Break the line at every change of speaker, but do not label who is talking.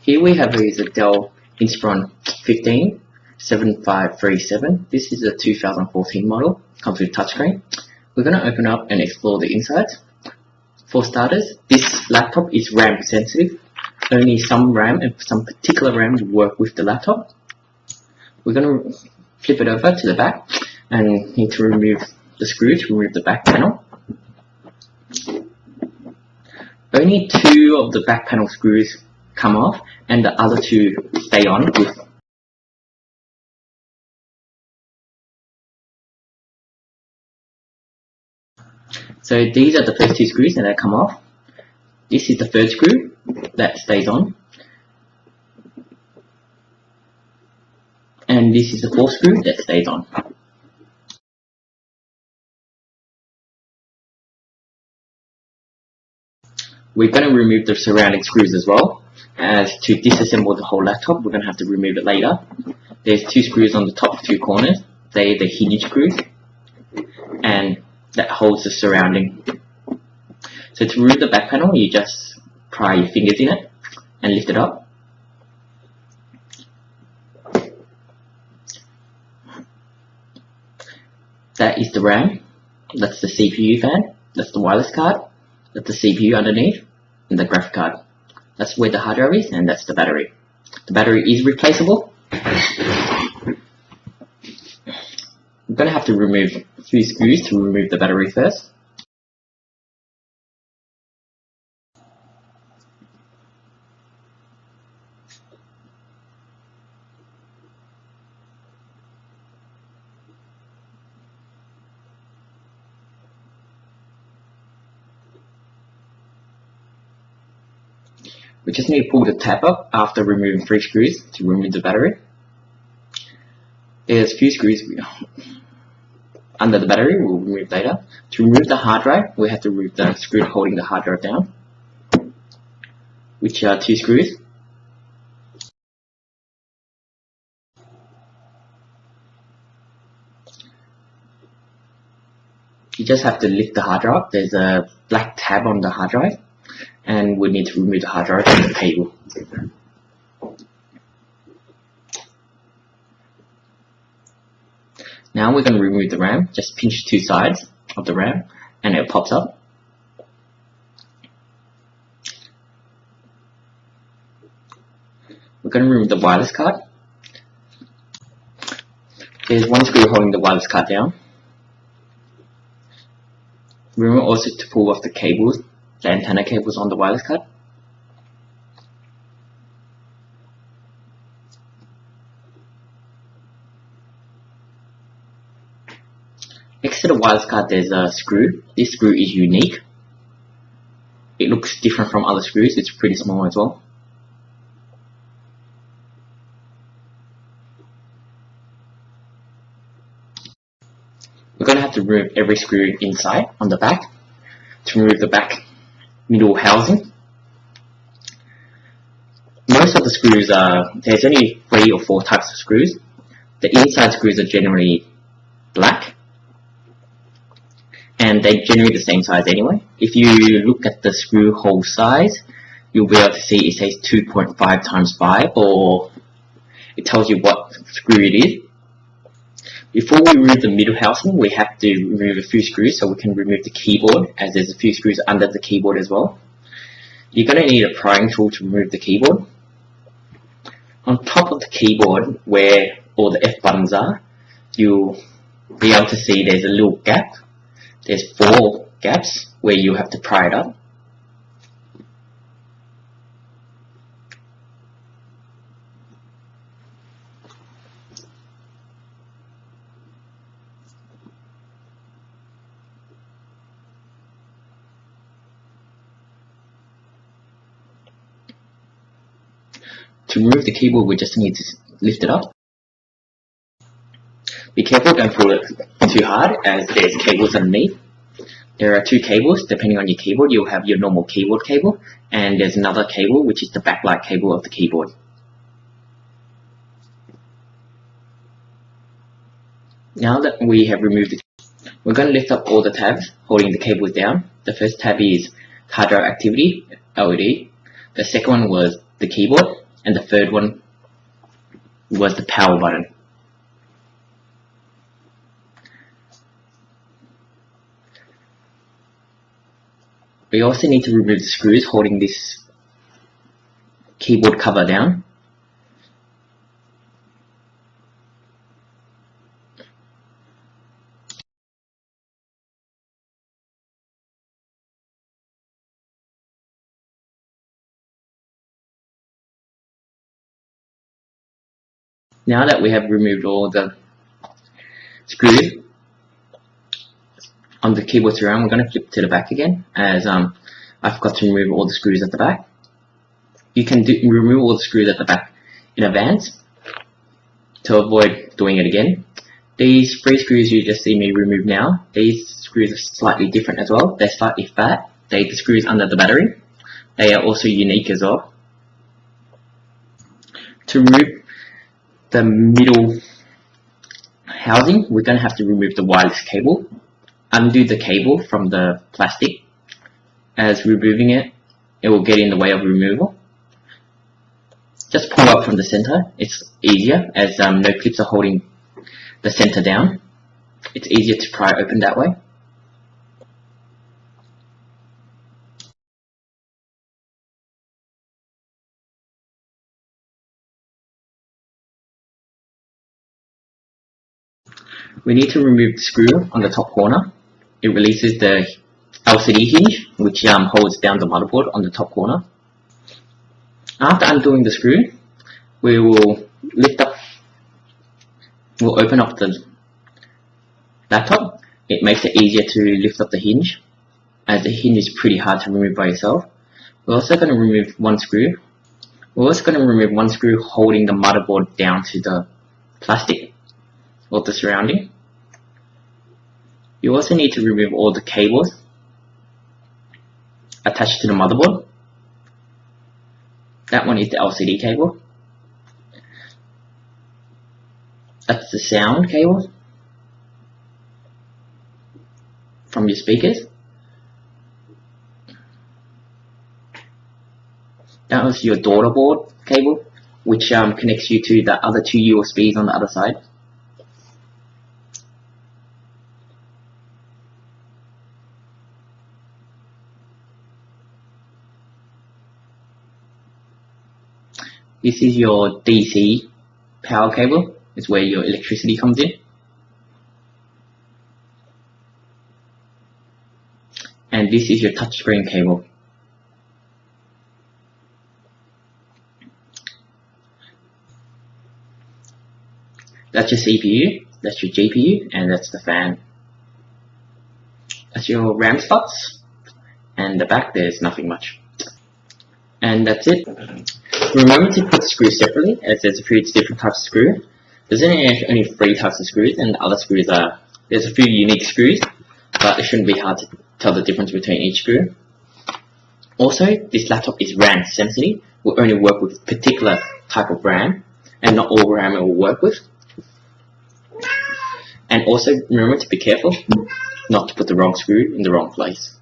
Here we have is a Dell Inspiron 157537. This is a 2014 model, comes with touchscreen. We're going to open up and explore the insides. For starters, this laptop is RAM sensitive. Only some RAM and some particular RAM will work with the laptop. We're going to flip it over to the back and need to remove the screw to remove the back panel. Only two of the back panel screws come off and the other two stay on with So these are the first two screws and they come off. This is the third screw that stays on. And this is the fourth screw that stays on. We're going to remove the surrounding screws as well. As to disassemble the whole laptop, we're going to have to remove it later. There's two screws on the top two corners. They're the hinge screws. And that holds the surrounding. So to remove the back panel, you just pry your fingers in it and lift it up. That is the RAM, that's the CPU fan, that's the wireless card, that's the CPU underneath, and the graphic card. That's where the hard drive is, and that's the battery. The battery is replaceable. I'm going to have to remove a few screws to remove the battery first. We just need to pull the tab up after removing 3 screws to remove the battery. There's a few screws under the battery we'll remove later. To remove the hard drive, we have to remove the screw holding the hard drive down, which are 2 screws. You just have to lift the hard drive. There's a black tab on the hard drive, and we need to remove the hard drive from the cable. Now we're going to remove the RAM. Just pinch 2 sides of the RAM and it pops up. We're going to remove the wireless card. There's 1 screw holding the wireless card down. Remember also to pull off the cables, the antenna cables on the wireless card. Next to the wireless card there's a screw. This screw is unique. It looks different from other screws. It's pretty small as well. We're going to have to remove every screw inside on the back to remove the back middle housing. Most of the screws there's only 3 or 4 types of screws. The inside screws are generally black and they're generally the same size anyway. If you look at the screw hole size, you'll be able to see it says 2.5 times 5, or it tells you what screw it is. Before we remove the middle housing, we have to remove a few screws so we can remove the keyboard, as there's a few screws under the keyboard as well. You're going to need a prying tool to remove the keyboard. On top of the keyboard, where all the F buttons are, you'll be able to see there's a little gap. There's 4 gaps where you have to pry it up. To remove the keyboard, we just need to lift it up. Be careful, don't pull it too hard as there's cables underneath. There are 2 cables depending on your keyboard. You'll have your normal keyboard cable and there's another cable which is the backlight cable of the keyboard. Now that we have removed it, we're going to lift up all the tabs holding the cables down. The first tab is hard drive activity, LED. The second one was the keyboard, and the third one was the power button. We also need to remove the screws holding this keyboard cover down. Now that we have removed all the screws on the keyboard surround, we're going to flip to the back again, as I forgot to remove all the screws at the back. You can remove all the screws at the back in advance to avoid doing it again. These 3 screws you just see me remove now, these screws are slightly different as well. They're slightly fat. They're the screws under the battery. They are also unique as well. To remove the middle housing, we're going to have to remove the wireless cable. Undo the cable from the plastic, as removing it will get in the way of removal. Just pull up from the center. It's easier, as no clips are holding the center down. It's easier to pry open that way. We need to remove the screw on the top corner. It releases the LCD hinge, which holds down the motherboard on the top corner. After undoing the screw, we will open up the laptop. It makes it easier to lift up the hinge, as the hinge is pretty hard to remove by yourself. We're also going to remove one screw. We're also going to remove one screw holding the motherboard down to the plastic or the surrounding. You also need to remove all the cables attached to the motherboard. That one is the LCD cable. That's the sound cable from your speakers. That was your daughter board cable, which connects you to the other 2 USBs on the other side. This is your DC power cable. It's where your electricity comes in. And this is your touchscreen cable. That's your CPU, that's your GPU, and that's the fan. That's your RAM slots, and the back there's nothing much. And that's it. Remember to put the screws separately, as there's a few different types of screw. There's only 3 types of screws, and the other screws there's a few unique screws, but it shouldn't be hard to tell the difference between each screw. Also, this laptop is RAM sensitive. Will only work with particular type of RAM, and not all RAM it will work with. And also remember to be careful not to put the wrong screw in the wrong place.